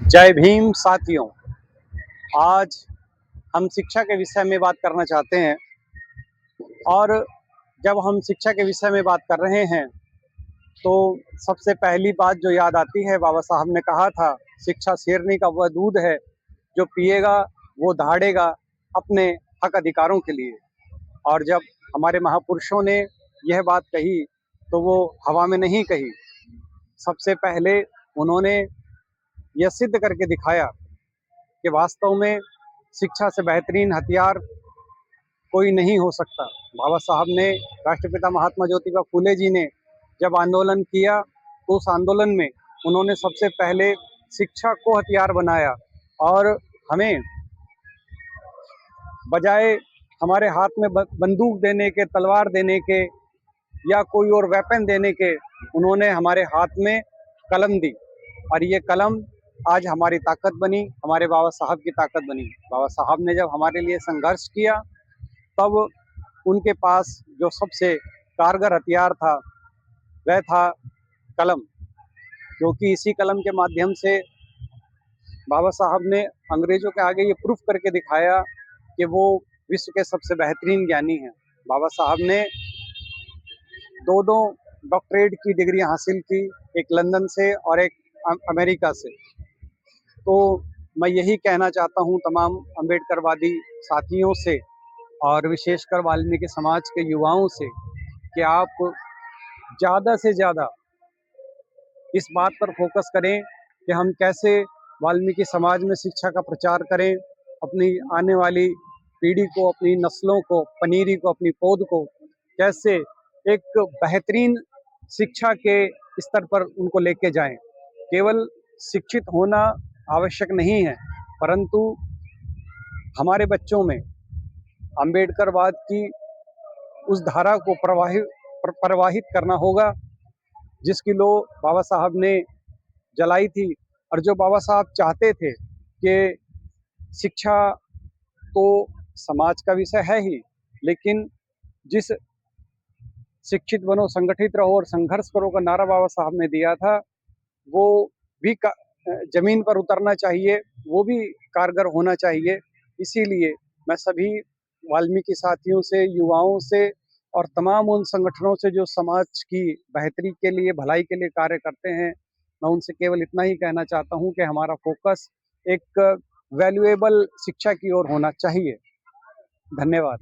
जय भीम साथियों। आज हम शिक्षा के विषय में बात करना चाहते हैं। और जब हम शिक्षा के विषय में बात कर रहे हैं तो सबसे पहली बात जो याद आती है, बाबा साहब ने कहा था, शिक्षा शेरनी का वह दूध है जो पिएगा वो दहाड़ेगा अपने हक अधिकारों के लिए। और जब हमारे महापुरुषों ने यह बात कही तो वो हवा में नहीं कही। सबसे पहले उन्होंने यह सिद्ध करके दिखाया कि वास्तव में शिक्षा से बेहतरीन हथियार कोई नहीं हो सकता। बाबा साहब ने, राष्ट्रपिता महात्मा ज्योतिबा फूले जी ने जब आंदोलन किया तो उस आंदोलन में उन्होंने सबसे पहले शिक्षा को हथियार बनाया। और हमें बजाय हमारे हाथ में बंदूक देने के, तलवार देने के या कोई और वेपन देने के, उन्होंने हमारे हाथ में कलम दी। और ये कलम आज हमारी ताकत बनी, हमारे बाबा साहब की ताकत बनी। बाबा साहब ने जब हमारे लिए संघर्ष किया तब उनके पास जो सबसे कारगर हथियार था वह था कलम। क्योंकि इसी कलम के माध्यम से बाबा साहब ने अंग्रेजों के आगे ये प्रूफ करके दिखाया कि वो विश्व के सबसे बेहतरीन ज्ञानी हैं। बाबा साहब ने दो दो डॉक्टरेट की डिग्री हासिल की, एक लंदन से और एक अमेरिका से। तो मैं यही कहना चाहता हूँ तमाम अम्बेडकरवादी साथियों से और विशेषकर वाल्मीकि समाज के युवाओं से कि आप ज़्यादा से ज़्यादा इस बात पर फोकस करें कि हम कैसे वाल्मीकि समाज में शिक्षा का प्रचार करें, अपनी आने वाली पीढ़ी को, अपनी नस्लों को, पनीरी को, अपनी पौध को कैसे एक बेहतरीन शिक्षा के स्तर पर उनको लेके जाएं। केवल शिक्षित होना आवश्यक नहीं है, परंतु हमारे बच्चों में अम्बेडकरवाद की उस धारा को प्रवाहित करना होगा जिसकी लो बाबा साहब ने जलाई थी। और जो बाबा साहब चाहते थे कि शिक्षा तो समाज का विषय है ही, लेकिन जिस शिक्षित बनो, संगठित रहो और संघर्ष करो का नारा बाबा साहब ने दिया था, वो भी जमीन पर उतरना चाहिए, वो भी कारगर होना चाहिए। इसीलिए मैं सभी वाल्मीकि साथियों से, युवाओं से और तमाम उन संगठनों से जो समाज की बेहतरी के लिए, भलाई के लिए कार्य करते हैं, मैं उनसे केवल इतना ही कहना चाहता हूँ कि हमारा फोकस एक वैल्यूएबल शिक्षा की ओर होना चाहिए। धन्यवाद।